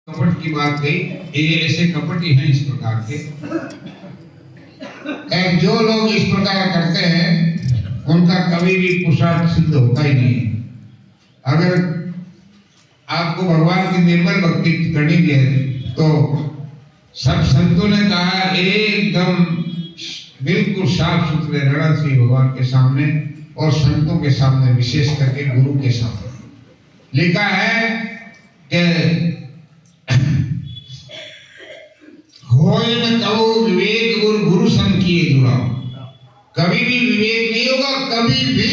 कपट की बात कही, ये ऐसे कपटी हैं इस प्रकार के। जो लोग इस प्रकार करते हैं उनका कभी भी पुरुषार्थ सिद्ध होता ही नहीं है। अगर आपको भगवान की निर्मल भक्ति करनी है तो सब संतों ने कहा एकदम बिल्कुल साफ सुथरे रहना चाहिए भगवान के सामने और संतों के सामने, विशेष करके गुरु के सामने। लिखा है कि होय न कहो विवेक और गुरु संग किए जुड़ाओ। कभी भी विवेक नहीं होगा, कभी भी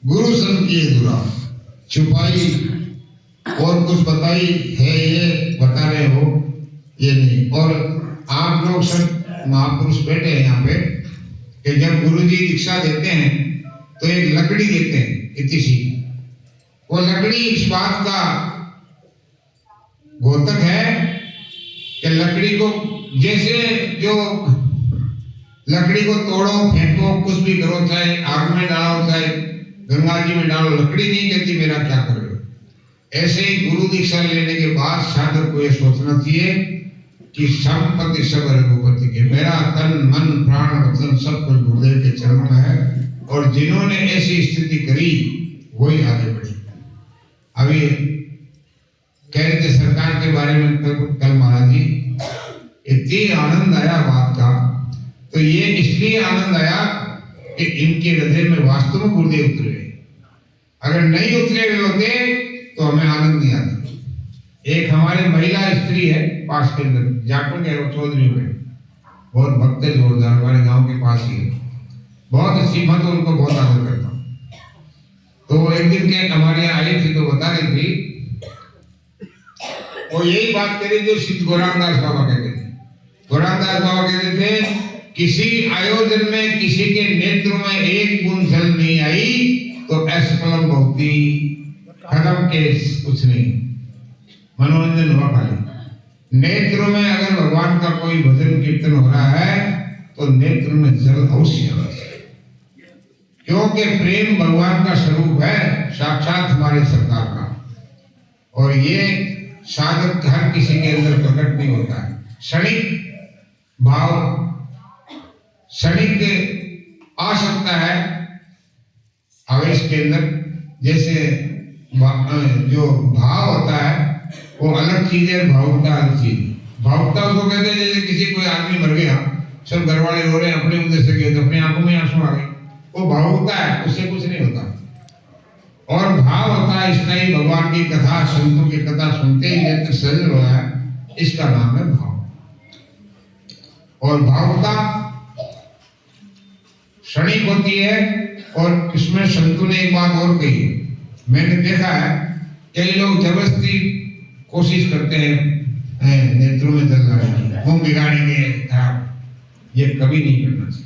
गुरु संग किए जुड़ाओ। छुपाई और कुछ बताई है, ये बता रहे हो ये नहीं। और आप लोग सब महापुरुष बैठे हैं यहाँ पे कि जब गुरुजी दीक्षा देते हैं तो एक लकड़ी देते हैं इतनी सी। वो लकड़ी इस बात का घोतक है कि लकड़ी को जैसे जो लकड़ी को तोड़ो फेंको कुछ भी करो, चाहे आग में डालो चाहे गंगा जी में डालो, लकड़ी नहीं कहती मेरा क्या कर रहे हो। ऐसे ही गुरु दीक्षा लेने के बाद साधक को यह सोचना चाहिए कि संपत्ति सब रघुपति के, मेरा तन मन प्राण वचन सब कुछ गुरुदेव के चरणों में है। और जिन्होंने ऐसी स्थिति करी वही आगे बढ़े। अभी कह रहे थे सरकार के बारे में कल महाराज जी, इतनी आनंद आया बात का। तो ये इसलिए आनंद आया कि इनके हृदय में वास्तव में गुरुदेव उतरे। अगर नहीं उतरे हुए होते तो हमें आनंद नहीं आता। एक हमारे महिला स्त्री है पास के अंदर, जाटुंग है, वो चौधरी में बहुत भक्त है, जोरदार, हमारे गांव के पास ही है, बहुत अच्छी मत, उनको बहुत आदर करता हूँ। तो एक दिन के हमारे यहाँ आई थी तो बता रही थी, वो यही बात करी जो सिद्ध गौरांगदास बाबा कहते थे। गौरांगदास बाबा कहते थे किसी आयोजन में किसी के नेत्र में एक बूंद जल नहीं आई तो असफलम भक्ति, खत्म केस, कुछ नहीं, मनोरंजन हुआ खाली। नेत्र में अगर भगवान का कोई भजन कीर्तन हो रहा है तो नेत्र में जल अवश्य आना चाहिए, क्योंकि प्रेम भगवान का स्वरूप है, साक्षात हमारे सरकार का। और ये साधक हर किसी के अंदर प्रकट नहीं होता है। क्षणिक भाव, क्षणिक आ सकता है आवेश के अंदर, जैसे जो भाव होता है वो अलग चीज है, भावुकता अलग चीज। भावुकता उसको कहते हैं जैसे किसी कोई आदमी मर गया, सब घर वाले रो रहे हैं, अपने मुंह से गए तो अपनी आंखों में आंसू आ गए, वो भावुकता है, उससे कुछ नहीं होता। और भाव होता है स्थायी, भगवान की कथा, संतों की कथा सुनते ही नेत्र सजल हो रहा है, इसका नाम है भाव। और भावुकता क्षणिक होती है। और इसमें संतों ने एक बात और कही है, मैंने देखा है कई लोग जबरदस्ती कोशिश करते हैं नेत्रों में जल लगाने की, मुंह बिगाड़ेंगे खराब, ये कभी नहीं करना चाहिए।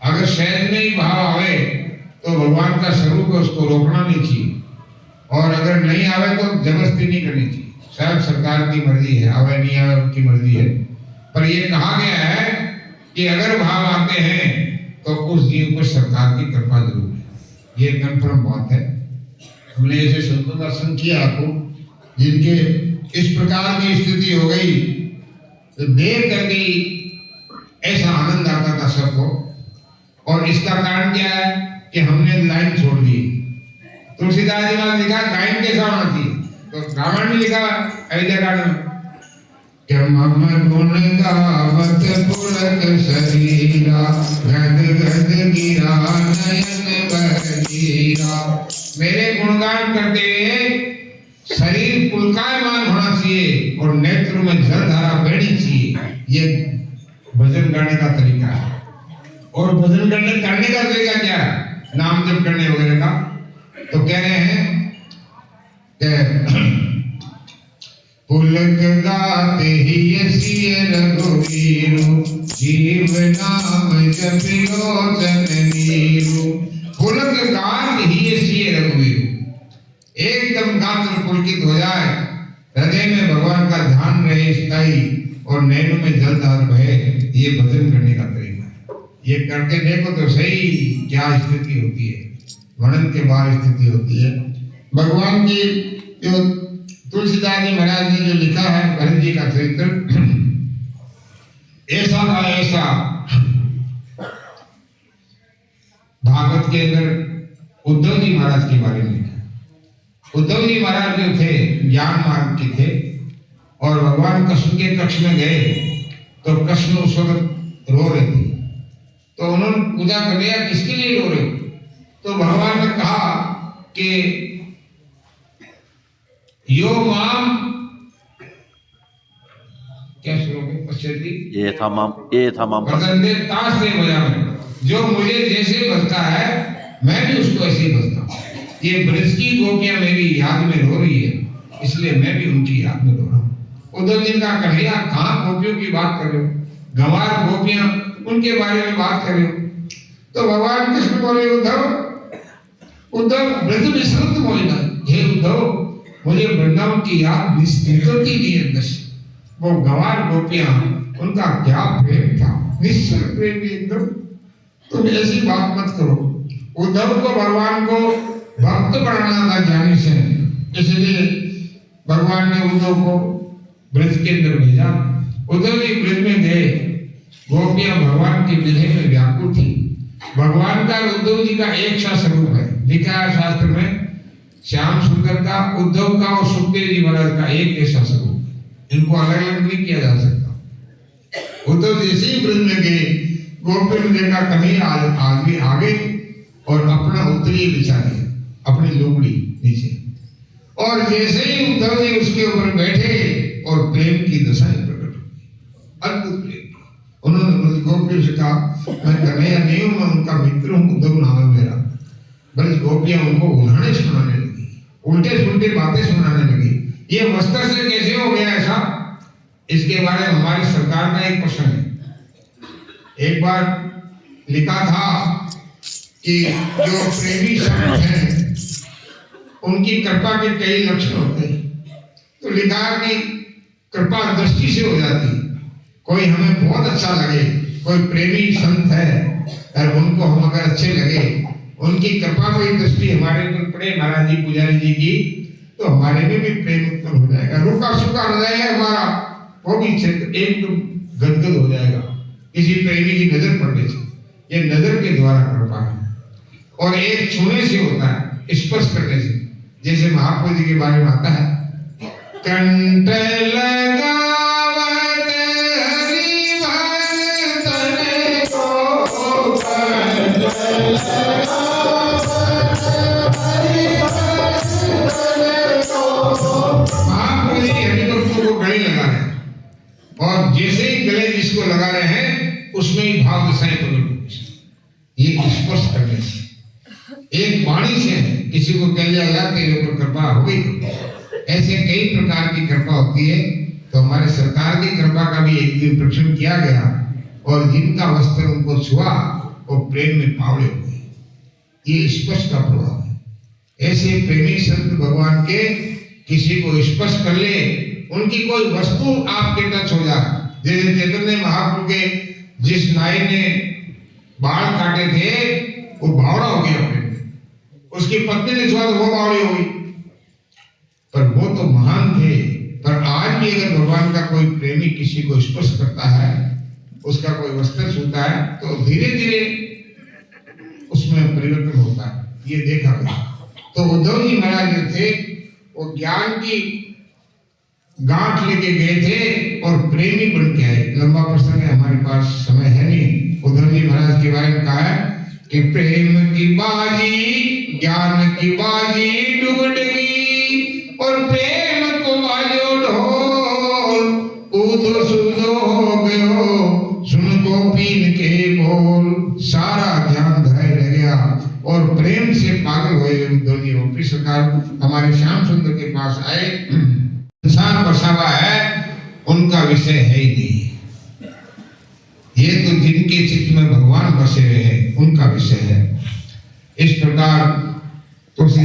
अगर सहज में ही भाव आवे तो भगवान का स्वरूप है, उसको रोकना नहीं चाहिए। और अगर नहीं आवे तो जबरदस्ती नहीं करनी चाहिए, शायद सरकार की मर्जी है, आवे नहीं आवे उनकी मर्जी है। पर यह कहा गया है कि अगर भाव आते हैं तो उस जीव पर सरकार की कृपा जरूर है, ये कंफर्म बात है। हमने ऐसे संतों का दर्शन किया आपको, जिनके इस प्रकार की स्थिति हो गई तो देख करके ऐसा आनंद आता था सबको। और इसका कारण क्या है कि हमने लाइन छोड़ दी। तुलसीदास जी ने लिखा गायन कैसा होना चाहिए, तो रामायण में लिखा अयोध्याकांड में कि मम गुण गावत पुलक शरीरा, गद गद गिरा नयन बहीरा। मेरे गुणगान करते हुए शरीर पुलकायमान होना चाहिए और नेत्र में जलधारा बहनी चाहिए। ये भजन गाने का तरीका है। और भजन करने का तरीका क्या है, नाम जप करने वगैरह का। तो कह रहे हैं पुलक गाते ही सिय रघुवीरु, जीव नाम जपिलो जननीरु। पुलक गाते ही सिय रघुवीरु, एकदम गात्र पुलकित हो जाए, हृदय में भगवान का ध्यान रहे स्थायी और नैनों में जलधार बहे, ये भजन करने का तरीका है। ये करके देखो तो सही क्या स्थिति होती है, वर्णन के बाद स्थिति होती है। भगवान की जो तुलसीदास जी महाराज ने जो का ऐसा भागवत के अंदर उद्धव जी महाराज के बारे में लिखा। उद्धव जी महाराज जो थे ज्ञान मार्ग के थे और भगवान कृष्ण के कक्ष में गए तो कृष्ण उस वक्त रो रहे थे, तो उन्होंने पूजा कर लिया, किसके लिए रो रहे हो? तो भगवान ने कहा कि यो माम, क्या श्लोक है? पश्चिम ये था माम बदंदे ताश से बजा में, जो मुझे जैसे बसता है मैं भी उसको ऐसे ही बसता हूँ। ये ब्रज की गोपियां मेरी याद में रो रही है, इसलिए मैं भी उनकी याद में रो रहा हूँ। उद्धव जी का कन्हैया कहाँ गोपियों की बात कर रहे हो? गंवार गोपियां, उनके बारे में बात कर रहे हो। तो भगवान कृष्ण बोले उद्धव ब्रज विस्मृत बोलेगा, हे उद्धव मुझे वृंदावन की याद निकलती नहीं है। वो गंवार गोपियां, उनका क्या प्रेम था, निश्चल प्रेम एकदम। तुम ऐसी बात मत करो। उद्धव को भगवान को भक्त बनाना था ज्ञानी से, इसलिए भगवान ने उद्धव को ब्रज के अंदर भेजा। उद्धव जी ब्रज में गए, गोपियां भगवान की विधि में व्याकुल थी। भगवान का उद्धव जी का एक सा स्वरूप है, लिखा है शास्त्र में, श्याम सुंदर का, उद्धव का और सुखदेव जी महाराज का एक ऐसा स्वरूप है, इनको अलग अलग नहीं किया जा सकता। उद्धव जैसे ही ब्रज में गए, गोपियों ने देखा कन्हैया आदमी आगे और अपना उत्तरी बिछा दिया, अपनी लुगड़ी नीचे, और जैसे ही उद्धव जी उसके ऊपर बैठे और प्रेम की दशाएं प्रकट हो गई, अद्भुत प्रेम। उन्होंने गोपियों से कहा मैं कन्हैया नहीं हूं, मैं उनका मित्र हूं, उद्धव नाम है मेरा। बस गोपियां उनको उल्हाड़े सुनाने लगी, उल्टे सुलटे बातें सुनाने लगी। ये वस्त्र से कैसे हो गया ऐसा? इसके बारे में हमारी सरकार का एक प्रश्न है। एक बार लिखा था कि जो प्रेमी संत हैं उनकी कृपा के कई लक्षण होते हैं, तो लिखा कि कृपा दृष्टि से हो जाती है। कोई हमें बहुत अच्छा लगे, कोई प्रेमी संत है और उनको हम अगर अच्छे लगे, उनकी कृपा कोई दृष्टि हमारे ऊपर पड़े, महाराज जी पुजारी जी की, तो हमारे में भी प्रेम उत्पन्न हो जाएगा, रुका सुखा हो जाएगा हमारा, वो भी क्षेत्र एकदम गदगद हो जाएगा किसी प्रेमी की नजर पड़ने से। ये नजर के द्वारा कृपा है। और एक छूने से होता है, स्पर्श करने से, जैसे महाप्रभु जी के बारे में आता है, कंठ लगावत हरि भक्तन को, कंठ लगावत हरि भक्तन को। महाप्रभु जी हरि भक्तों को गले लगा रहे हैं, और जैसे ही गले जिसको लगा रहे हैं उसमें ही भाव दशाएं प्रकट होती। ये स्पर्श करने से, एक वाणी से किसी को कह दिया गया तेरे ऊपर कृपा हो गई, ऐसे कई प्रकार की कृपा होती है। तो हमारे सरकार की कृपा का भी एक दिन परीक्षण किया गया, और जिनका वस्त्र उनको छुआ वो प्रेम में पावड़े हो गए। ये स्पर्श का प्रभाव है। ऐसे प्रेमी संत भगवान के किसी को स्पर्श कर ले, उनकी कोई वस्तु आपके टच हो जाए। जैसे चैतन्य महाप्रभु के जिस नाई ने बाल काटे थे वो बावड़ा हो गया प्रेम में, उसकी पत्नी ने छुआ तो वो बावड़ी हो गई, पर वो तो महान थे। पर आज भी अगर भगवान का कोई प्रेमी किसी को स्पर्श करता है, उसका कोई वस्त्र छूता है, तो धीरे धीरे उसमें परिवर्तन होता है, ये देखा गया। तो उद्धव जी महाराज जो थे वो ज्ञान की गांठ लेके गए थे और प्रेमी बन के आए। लंबा प्रसंग है, हमारे पास समय है नहीं। उद्धव जी महाराज के बारे में कहा है कि प्रेम की बाजी ज्ञान की बाजी डुगड गई, और प्रेम को बाजो ढोल ऊधो सुधो हो गयो, सुन गोपीन के बोल, सारा ध्यान धराए रह गया और प्रेम से पागल हुए उद्धव जी। वो सरकार हमारे श्याम सुंदर के पास आए, इंसान बसावा है, उनका विषय है ही नहीं। ये तो जिनके चित्त में भगवान बसे हुए हैं उनका विषय है। इस प्रकार तुलसी